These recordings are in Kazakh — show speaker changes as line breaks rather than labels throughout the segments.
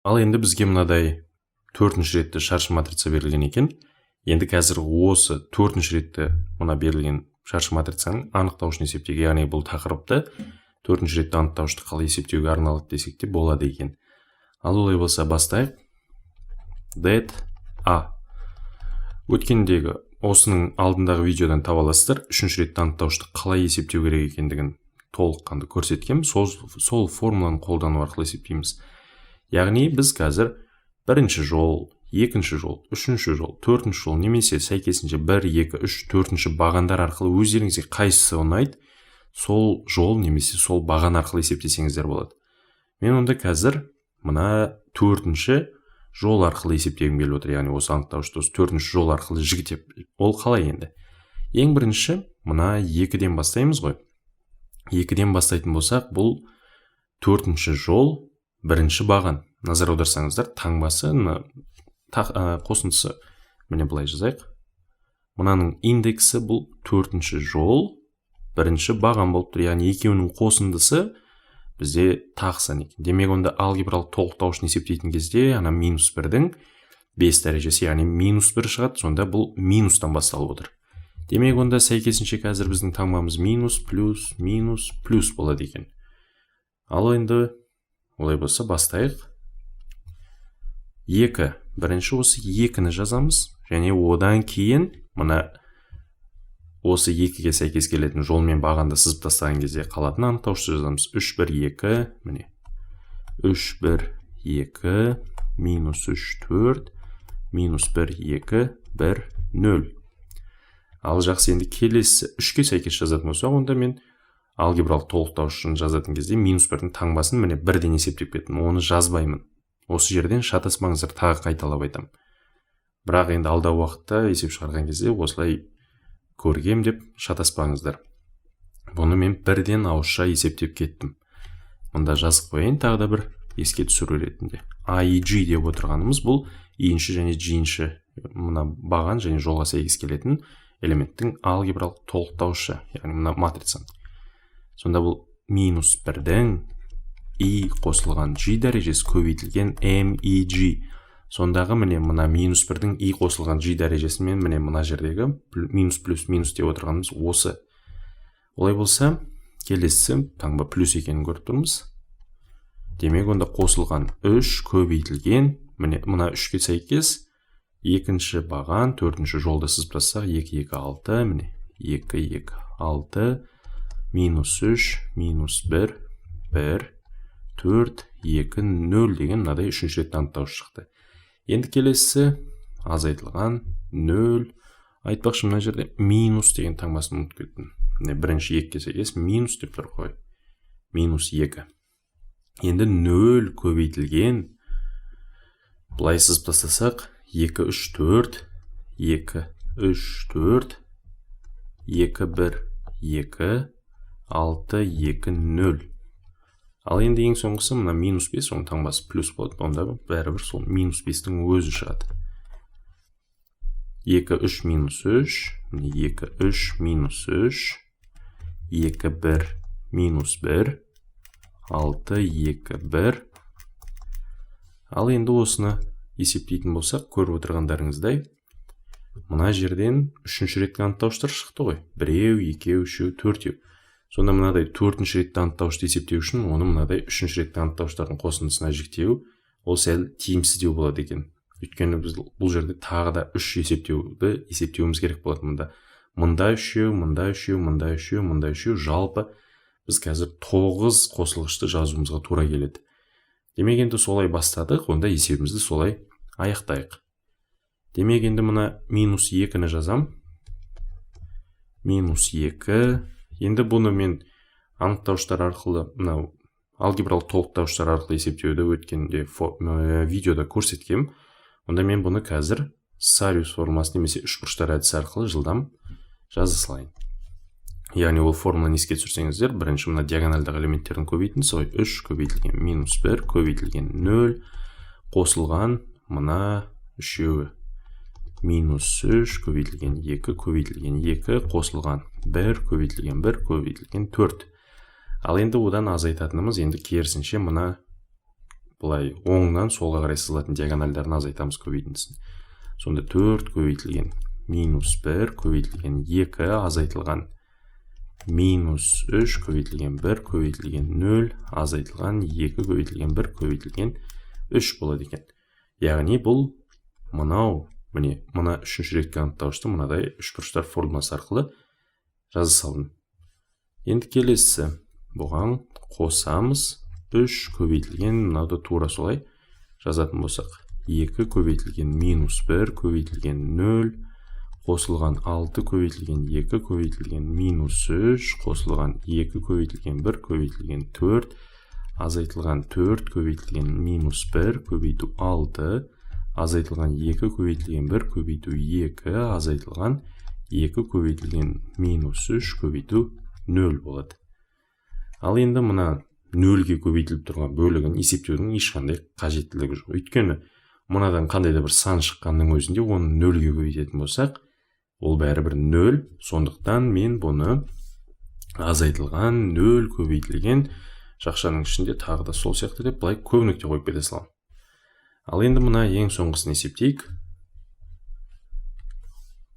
Ал енді бізге мынадай төртінші ретті шаршы матрица берілген екен. Енді қазір осы төртінші ретті мына берілген шаршы матрицаның анықтауышын есептеуге, яғни бұл тақырыпты төртінші ретті анықтауышты қалай есептеуге арналады десек те болады екен. Ал олай болса бастайық. Det A. Өткендегі осының алдындағы видеодан таба аласыздар. Үшінші ретті анықтауышты қалай есептеу керек екендігін толыққанды көрсеткем. Сол формуланы қолдану арқылы есептейміз. Яғни біз қазір бірінші жол, екінші жол, үшінші жол, төртінші жол немесе сәйкесінше 1, 2, 3, төртінші бағандар арқылы өздеріңізге қайсысы ұнайды, сол жол немесе сол баған арқылы есептесеңіздер болады. Мен онда қазір мына төртінші жол арқылы есептегім келіп отыр, яғни осы анықтауышты төртінші жол арқылы жігітеп. Ол қалай енді? Ең бірінші мына 2-ден бастаймыз ғой. 2-ден бастайтын болсақ, бұл төртінші жол, бірінші баған. Назар аударсаңыздар, таңбасы, қосындысы, міне былай жазайық. Мынаның индексі бұл төртінші жол, бірінші баған болып тұр, яғни екеуінің қосындысы бізде тақсан екен. Демек онда алгебралық толықтауышын есептейтін кезде ана -1-дің 5 дәрежесі, яғни -1 шығады, сонда бұл минустан басталып отыр. Демек онда сәйкесінше қазір біздің таңбамыз минус, плюс, минус, плюс болады екен. Ал енді олай болса бастайық. 2. Бірінші осы 2-ні жазамыз, және одан кейін мына осы 2-ге сәйкес келетін жолмен бағанды сызып тастаған кезде қалатын анықтауышты жазамыз. 3, 1, 2, міне. 3, 1, 2, минус 3, 4, минус 1, 2, 1, 0. Ал жақсы, енді келесі 3-ке сәйкес жазатын болсақ, онда мен алгебралық толықтауышын жазатын кезде -1-дің таңбасын міне 1-ден есептеп кеттім. Оны жазбаймын. Осы жерден шатаспаңыздар, тағы қайталап айтам. Бірақ енді алдағы уақытта есеп шығарған кезде осылай көргем деп шатаспаңыздар. Бұны мен 1-ден ауызша есептеп кеттім. Мұнда жазып қояйын тағы да бір еске түсіру ретінде. A, E, G деп отырғанымыз бұл E-ші және G-ші мына баған және жолға сәйкес келетін элементтің алгебралық толықтауышы, яғни мына матрицаның. Сонда бұл -1-дің I қосылған G дәрежесі көбейтілген MEG. Сондағы міне мына -1-дің I қосылған G дәрежесімен міне мына жердегі минус плюс минус деп отырғанымыз осы. Олай болса, келесі таңба плюс екенін көріп тұрмыз. Демек онда қосылған 3 көбейтілген, міне мына 3-ке сәйкес екінші баған, төртінші жолды сызып тастақ, 2, 2, 6, міне 2, 2, 6, минус 3, минус 1, 1, 4, 2, 0 деген мынадай үшінші ретті анықтауыш шықты. Енді келесі азайтылған 0. Айтпақшы мына жерде минус деген таңбасын ұмытып кеттім. Бірінші 2-ге сәйкес минус деп тұр ғой. Минус 2. Енді 0 көбейтілген. Бұлай сызып тастасақ 2, 3, 4, 2, 3, 4, 2, 1, 2, 6, 2, 0. Ал енді ең соңғысы мына -5, оның таңбасы плюс болады. Онда бәрібір сол -5-дің өзі шығады. 2, 3, минус 3, 2, 3, минус 3, 2, 1, минус 1, 6, 2, 1. Ал енді осыны есептейтін болсақ, көріп отырғандарыңыздай, мына жерден үшінші ретті анықтауыштар шықты ғой. 1, 2, 3, 4. Сонда мынадай төртінші ретті анықтауышты есептеу үшін, оны мынадай үшінші ретті анықтауыштардың қосындысына жіктеу, ол сәл тиімсіздеу болады екен. Өйткені біз бұл жерде тағы да 3 есептеуіміз керек болады мұнда. Мұнда 3, мұнда 3, мұнда 3, мұнда 3, жалпы біз қазір 9 қосылғышты жазуымызға тура келеді. Демек енді солай бастадық, онда есебімізді солай аяқтайық. Демек енді мына -2-ні жазам. -2. Енді бұны мен анықтауыштар арқылы, алгебралық толықтауыштар арқылы есептеуді өткенде видеода көрсеткем. Онда мен бұны қазір Сариус формуласы немесе үшбұрыштар әдісі арқылы жылдам жаза салайын. Яғни ол формуланы еске түсірсеңіздер, бірінші мына диагоналдағы элементтердің көбейтіндісі ғой. 3 көбейтілген -1 көбейтілген 0 қосылған мына үшеуі. -3 көбейтілген 2 көбейтілген 2 қосылған 1 көбейтілген 1 көбейтілген 4. Ал енді одан азайтатынымыз енді керісінше мына былай оңнан солға қарай сызылатын диагональдарын азайтамыз көбейтіндісін. Сонда 4 көбейтілген минус 1 көбейтілген 2 азайтылған минус 3 көбейтілген 1 көбейтілген 0 азайтылған 2 көбейтілген 1 көбейтілген 3 болады екен. Яғни бұл мынау, мына үшінші реткі анықтауышты мынадай үшбұрыштар формуласы арқылы жаза салдым. Енді келесі бұған қосамыз 3 көбейтілген, мынауды тура солай жазатын болсақ 2 көбейтілген минус 1 көбейтілген 0 қосылған 6 көбейтілген 2 көбейтілген минус 3 қосылған 2 көбейтілген 1 көбейтілген 4 азайтылған 4 көбейтілген минус 1 көбейту 6 азайтылған 2 көбейтілген 1 көбейту 2 азайтылған 2 көбейтілген минус 3 көбейту 0 болады. Ал енді мына 0-ге көбейтіліп тұрған бөлігін есептеудің ешқандай қажеттілігі жоқ. Өйткені мынадан қандай да бір сан шыққанның өзінде оны 0-ге көбейтетін болсақ, ол бәрібір 0, сондықтан мен бұны азайтылған 0 көбейтілген жақшаның ішінде тағы да сол сияқты деп былай көп нүкте қойып кете саламын. Ал енді мына ең соңғысын есептейік.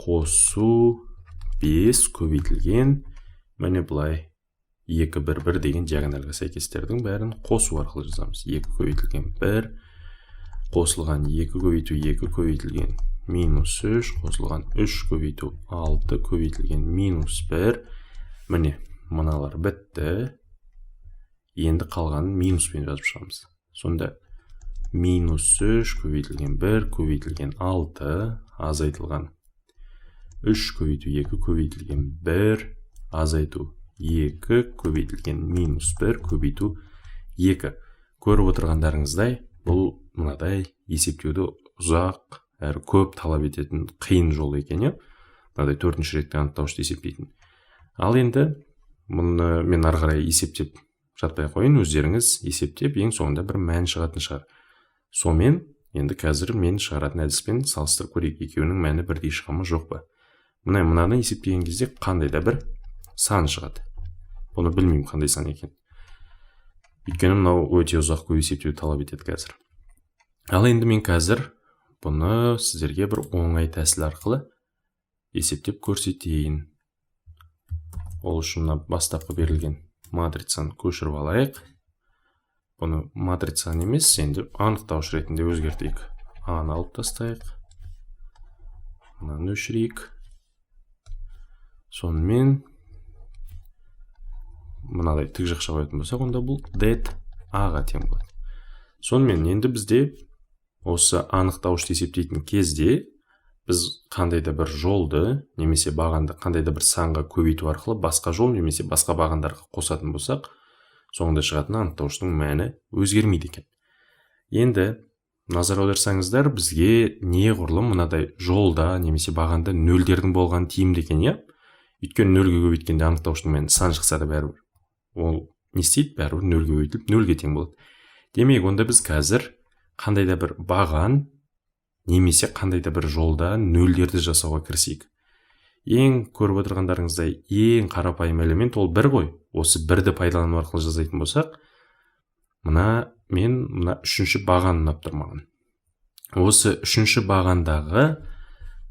Қосу 5 көбейтілген, міне былай 2-1-1 деген диагональға сәйкестердің бәрін қосу арқылы жазамыз. 2 көбейтілген 1, қосылған 2 көбейту 2 көбейтілген минус 3, қосылған 3 көбейту 6 көбейтілген минус 1. Міне, мыналар бітті. Енді қалғанын минуспен жазып шығамыз. Сонда минус 3 көбейтілген 1 көбейтілген 6 азайтылған 3 көбейту 2 көбейтілген 1 азайту 2 көбейтілген минус 1 көбейту 2. Көріп отырғандарыңыздай, бұл мынадай есептеуді ұзақ әрі көп талап ететін қиын жол екен. Мынадай 4-ші ретті анықтауышты есептейтін. Ал енді мұны мен ары қарай есептеп жатпай қойын, өздеріңіз есептеп ең соңында бір мән шығатын шығар. Сонымен енді қазір мен шығаратын әдіспен салыстырып көрейік, екеуінің мәні бірдей шығамы жоқ па. Мынаны есептеген кезде қандай да бір сан шығады. Бұны білмеймін қандай сан екен. Өйткені мынау өте ұзақ көп есептеу талап етеді қазір. Ал енді мен қазір бұны сіздерге бір оңай тәсіл арқылы есептеп көрсетейін. Ол үшін бастапқы берілген матрицаны көшіріп алайық. Бұны матрицаны емес, енді анықтауыш ретінде өзгертейік. А-ны алып тастайық. Мынаны өшірейік. Сонымен мынадай тік жақша қоятын болсақ, онда бұл det a-ға тең болады. Сонымен енді бізде осы анықтауышты есептейтін кезде біз қандай да бір жолды немесе бағанды қандай да бір санға көбейту арқылы басқа жол немесе басқа бағандарға қосатын болсақ, соңында шығатын анықтауыштың мәні өзгермейді екен. Енді назар аударсаңыздар, бізге неғұрлым мынадай жолда немесе бағанда нөлдердің болған тиімді екен, иә? Өйткені 0-ге көбейткенде анықтауыштың мәні сан шықса да бәрібір. Ол не істейді? Бәрібір 0-ге көбейтіліп 0-ге тең болады. Демек, онда біз қазір қандай да бір баған немесе қандай да бір жолда нөлдерді жасауға кірісейік. Ең көріп отырғандарыңыздай ең қарапайым элемент ол 1 ғой. Осы 1-ді пайдалану арқылы жазайтын болсақ, мен үшінші баған ұнап тұрмаған. Осы үшінші бағандағы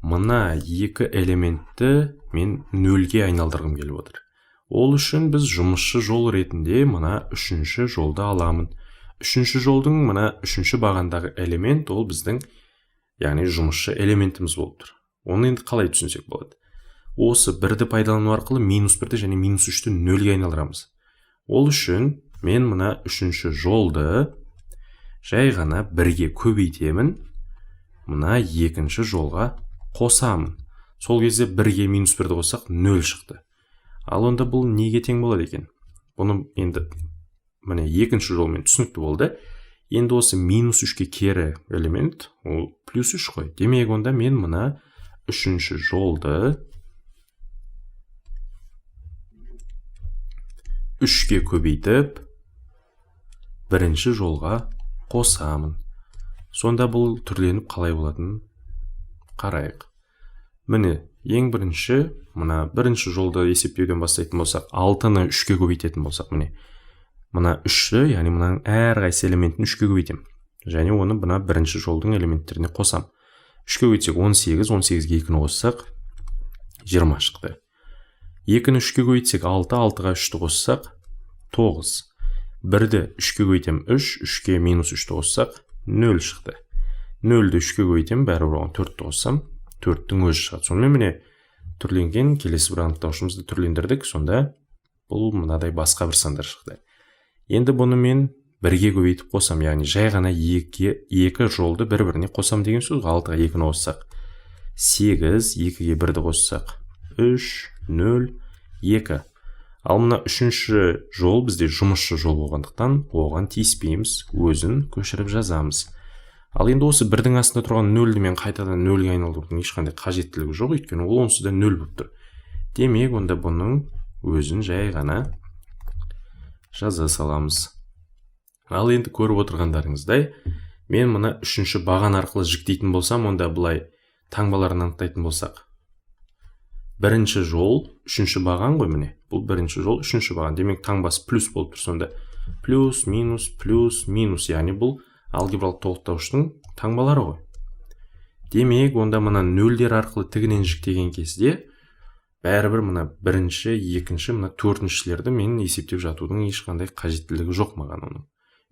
мына 2 элементті мен 0-ге айналдырғым келіп отыр. Ол үшін біз жұмысшы жол ретінде мына үшінші жолды аламын. Үшінші жолдың мына үшінші бағандағы элемент ол біздің, яғни жұмысшы элементіміз болып тұр. Оны енді қалай түсінсек болады? Осы 1-ді пайдалану арқылы минус 1-ді және минус 3-ті 0-ге айналдырамыз. Ол үшін мен мына үшінші жолды жай ғана 1-ге көбейтемін, мына екінші жолға қосамын. Сол кезде 1-ге минус 1-ді қоссақ 0 шықты. Ал онда бұл неге тең болады екен? Бұны енді міне екінші жолмен түсінікті болды. Енді осы минус 3-ке кері элемент, ол плюс 3 қой. Демек онда мен мына үшінші жолды 3-ке көбейтіп, бірінші жолға қосамын. Сонда бұл түрленіп қалай болатынын қарайық. Міне, ең бірінші, мына бірінші жолды есептеуден бастайтын болсақ, 6-ны 3-ке көбейтетін болсақ, міне, мына 3-ті, яғни мұнаның әрқайсы элементін 3-ке көбейтем. Және оны мына бірінші жолдың элементтеріне қосам. 3-ке көбейтсек 18, 18-ге 2-ні қоссақ 20 шықты. 2-ні 3-ке көбейтсек 6, 6-ға 3-ті қоссақ 9. 1-ді 3-ке көбейтем 3, 3-ке минус 3-ті қоссақ 0 шықты. 0-ді 3-ке көбейтем, бәрібір оған 4-ті қоссам 4-тің өзі шығады. Сонымен міне түрленген келесі бір анықтаушымызды түрлендірдік. Сонда бұл мынадай басқа бір сандар шықты. Енді бұны мен 1-ге көбейтіп қосам, яғни жай ғана 2 жолды бір-біріне қосам деген сөз. 6-ға 2-ні қоссақ 8, 2-ге 1-ді қоссақ 3, 0, 2. Ал мына 3-ші жол бізде жұмысшы жол болғандықтан оған тиіспейміз, өзін көшіріп жазамыз. Ал енді осы 1-дің астында тұрған 0-ді мен қайтадан 0-ге айналдырудың ешқандай қажеттілігі жоқ, өйткені ол онсыз да 0 болып тұр. Демек, онда бұның өзін жай ғана жаза саламыз. Ал енді көріп отырғандарыңыздай, мен мына 3-ші баған арқылы жіктейтін болсам, онда бұлай таңбаларын анықтайтын болсақ. Бірінші жол 3-ші баған ғой міне. Бұл бірінші жол 3-ші баған. Демек, таңбасы плюс болып тұр. Сонда плюс, минус, яғни бұл алгебралық толықтауыштың таңбалары ғой. Демек, онда мына 0-дер арқылы тігінен жіктеген кезде бәрібір мына бірінші, екінші, мына 4-шілерді мен есептеп жатудың ешқандай қажеттілігі жоқ маған оның.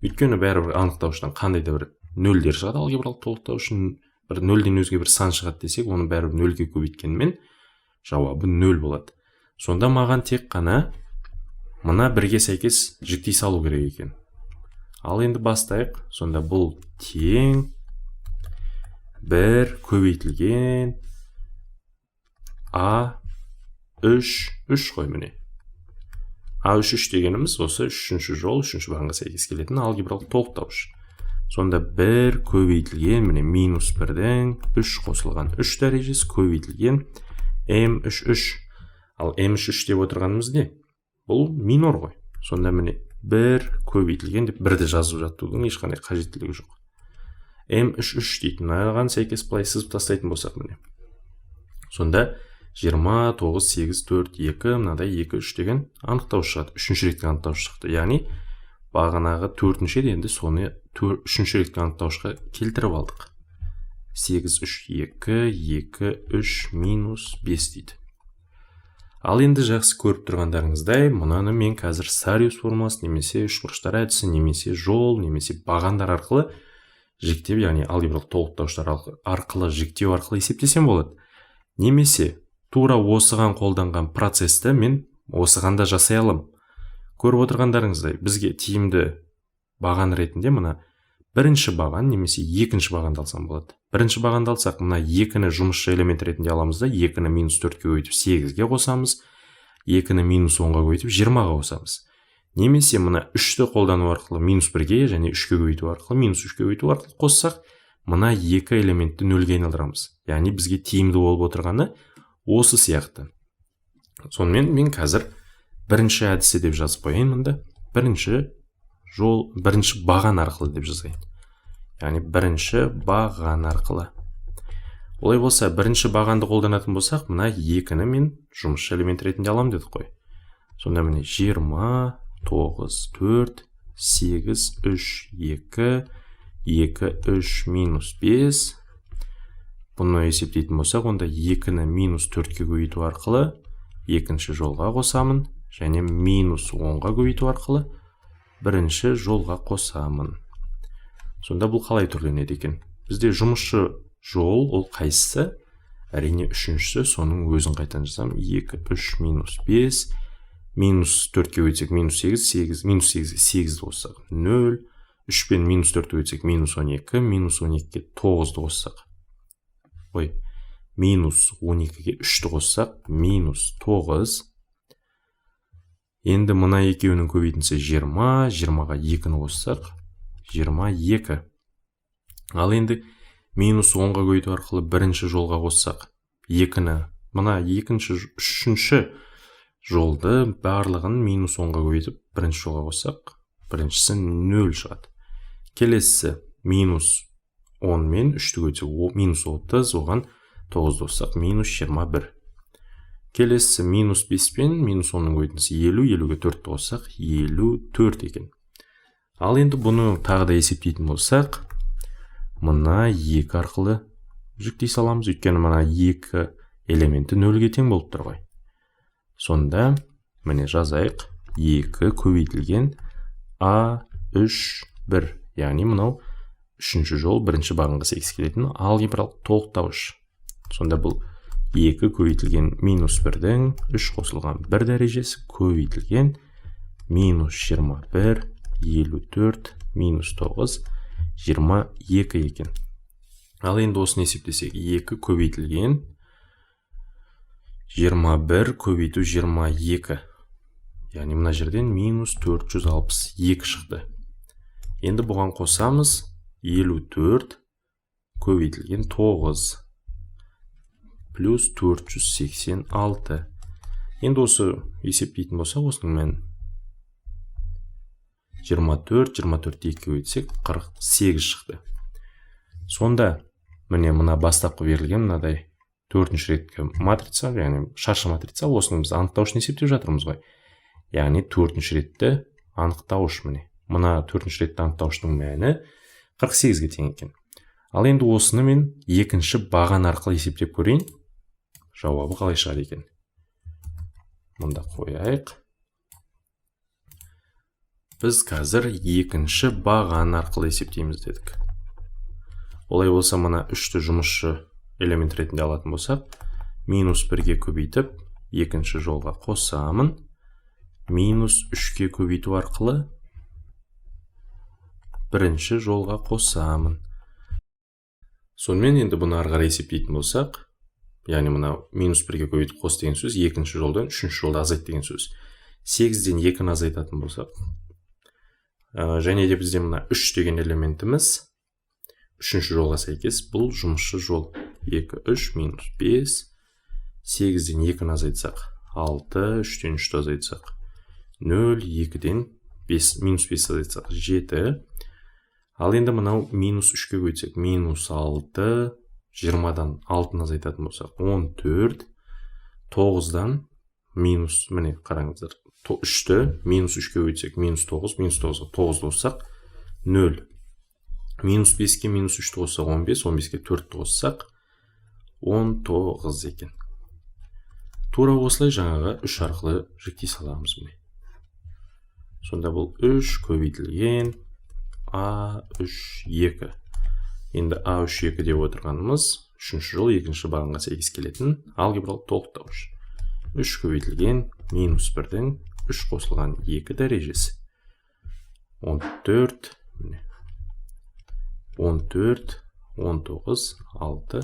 Өйткені бәрібір анықтауыштан қандай да бір 0-дер шығады, алгебралық толықтауыштың бір 0-ден өзге бір сан шығады десек, оны бәрібір 0-ге көбейткенмен жауабы 0 болады. Сонда маған тек қана мына 1-ге сәйкес жіктей салу керек екен. Ал енді бастайық. Сонда бұл тең 1 көбейтілген A3 қой міне. A3 дегеніміз осы 3-ші жол, 3-ші бағанға сәйкес келетін алгебралық толықтауыш. Сонда 1 көбейтілген міне минус 1-дің 3 қосылған 3 дәрежесі көбейтілген M3. Ал M3 деп отырғанымыз не? Бұл минор ғой. Сонда міне 1 көбейтілген деп 1-ді жазып жатудың ешқандай қажеттілігі жоқ. M3 дейтін аған сәйкес былай сызып тастайтын болсақ міне. Сонда 20, 9, 8, 4, 2, мынадай 2, 3 деген анықтауыш шығады. 3-ші реттік анықтауыш шықты. Яғни бағанағы 4-ші енді соны 3-ші реттік анықтауышқа келтіріп алдық. 8, 3, 2, 2, 3, минус 5 дейді. Ал енді жақсы көріп тұрғандарыңыздай, мұнаны мен қазір Сариус формуласы немесе үшбұрыштар әдісі, немесе жол, немесе бағандар арқылы жіктеп, яғни алгебралық толықтауыштар арқылы жіктеу арқылы есептесем болады. Немесе тура осыған қолданған процесті мен осығанда жасай аламын. Көріп отырғандарыңыздай, бізге тиімді баған ретінде мына бірінші баған немесе екінші бағанды алсам болады. Бірінші бағанды алсақ, мына 2-ні жұмысшы элемент ретінде аламыз да, 2-ні минус 4-ке көбейтіп 8-ге қосамыз, 2-ні минус 10-ға көбейтіп 20-ға қосамыз. Немесе мына 3-ті қолдану арқылы минус 1-ге және 3-ке көбейту арқылы, минус 3-ке көбейту арқылы қоссақ, мына 2 элементті 0-ге айналдырамыз. Яғни бізге тиімді болып отырғаны осы сияқты. Сонымен мен қазір бірінші әдісі деп жазып қояйын мұнда. Бірінші баған арқылы деп жазайын. Яғни бірінші баған арқылы. Олай болса, бірінші бағанды қолданатын болсақ, мына 2-ні мен жұмысшы элемент ретінде алам дедік қой. Сонда міне 20, 9, 4, 8, 3, 2, 2, 3, минус 5. Бұны есептейтін болсақ, онда 2-ні минус 4-ке көбейту арқылы екінші жолға қосамын, және минус 10-ға көбейту арқылы бірінші жолға қосамын. Сонда бұл қалай түрленеді екен? Бізде жұмысшы жол, ол қайсысы? Әрине 3-ші, соның өзін қайтан жазам. 2, 3, минус 5, минус 4-ке өтсек, минус 8, минус 8-ге 8-ді қоссақ, 0, 3 пен минус 4-ті өтсек, минус 12, минус 12-ге 9-ді қоссақ. Минус 12-ге 3-ті қоссақ, минус 9. Енді мұна екеуінің көбейтінсі 20, 20-ға 2-ні қоссақ, 22. Ал енді минус 10-ға көбейту арқылы бірінші жолға қоссақ, 2-ні, мұна үшінші жолды барлығын минус 10-ға көбейтіп бірінші жолға қоссақ, біріншісі 0 шығады. Келесі минус 10 мен 3-ті көбейтсек, минус 30, оған 9-ді қоссақ, минус 21. Келесі минус 5 пен минус 10-ның көбейтіндісі 50, 50-ге 4 қоссақ 54 екен. Ал енді бұны тағы да есептейтін болсақ, мына 2 арқылы жүктей саламыз, өйткені мына 2 элементі 0-ге тең болып тұр ғой. Сонда міне жазайық, 2 көбейтілген A3-1, яғни мынау үшінші жол бірінші бағанға сәйкес келетін алгебралық толықтауыш. Сонда бұл 2 көбейтілген минус 1-дің 3 қосылған 1 дәрежесі көбейтілген минус 21, 54, минус 9, 22 екен. Ал енді осыны есептесек, 2 көбейтілген 21 көбейту 22. Яғни мына жерден минус 462 шықты. Енді бұған қосамыз 54 көбейтілген 9 плюс 486. Енді осы есептейтін болсақ, осының мән 24, 24 2 көбейтсек 48 шықты. Сонда міне мына бастапқы берілген мынадай 4-ші реткі матрица, яғни шаршы матрица, осының біз анықтауышын есептеп жатырмыз ғой. Яғни 4-ші ретті анықтауыш міне. Мына 4-ші ретті анықтауыштың мәні 48-ге тең екен. Ал енді осыны мен екінші баған арқылы есептеп көрейін. Жауабы қалай шығады екен? Мұнда қояйық. Біз қазір екінші баған арқылы есептейміз дедік. Олай болса, мына 3-ті жұмысшы элемент ретінде алатын болсақ, минус 1-ге көбейтіп, екінші жолға қосамын, минус 3-ке көбейту арқылы бірінші жолға қосамын. Сонымен енді бұны ары қарай есептейтін болсақ, яғни мына минус 1-ге көбейтіп қос деген сөз, екінші жолдан үшінші жолда азайт деген сөз. 8-ден 2-ні азайтатын болсақ, және де бізде мына 3 деген элементіміз үшінші жолға сәйкес, бұл жұмысшы жол. 2, 3, минус 5, 8-ден 2-ні азайтсақ, 6, 3-ден 3-ті азайтсақ, 0, 2-ден минус 5 азайтсақ, 7. Ал енді мынау минус 3-ке көйтсек, минус 6, 20-дан 6-ны азайтатын болсақ, 14, 9-дан минус, міне қараңыздар, 3-ті минус 3-ке көйтсек, минус 9, минус 9-ға 9 қоссақ, 0. Минус 5-ке минус 3-ті қоссақ, 15, 15-ке 4-ті қоссақ, 19 екен. Тура осылай жаңаға 3 арқылы жіктей саламыз міне. Сонда бұл 3 көбейтілген A3-2. Енді A3-2 деп отырғанымыз үшінші жол екінші бағанға сәйкес келетін алгебралық толықтауыш. 3 көбейтілген минус 1-дің 3 қосылған 2 дәрежесі. 14, 14, 19, 6,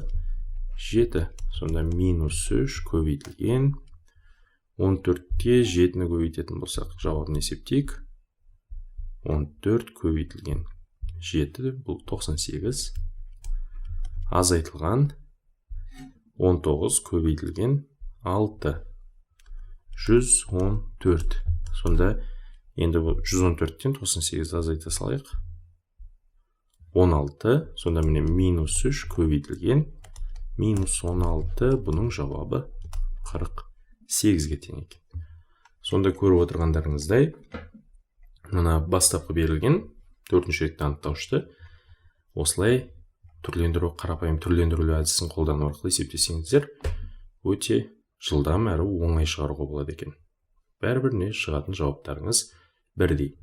7. Сонда минус 3 көбейтілген 14-ке 7-ні көбейтетін болсақ, жауабын есептейік. 14 көбейтілген 7, бұл 98. Азайтылған 19 көбейтілген 6. 114. Сонда енді бұл 114-тен 98 азайта салайық. 16. Сонда міне минус 3 көбейтілген минус 16, бұның жауабы 48-ге тең екен. Сонда көріп отырғандарыңыздай, мына бастапқы берілген 4-ші ретті анықтауышты осылай қарапайым түрлендіру әдісін қолдану арқылы есептесеңіздер, өте жылдам әрі оңай шығаруға болады екен. Бәрібіріне шығатын жауаптарыңыз бірдей.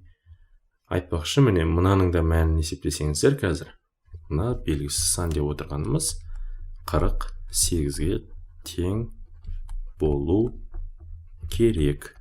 Айтпақшы, міне мынаның да мәнін есептесеңіздер қазір, мына белгісіз сан деп отырғанымыз 48-ге тең болу керек.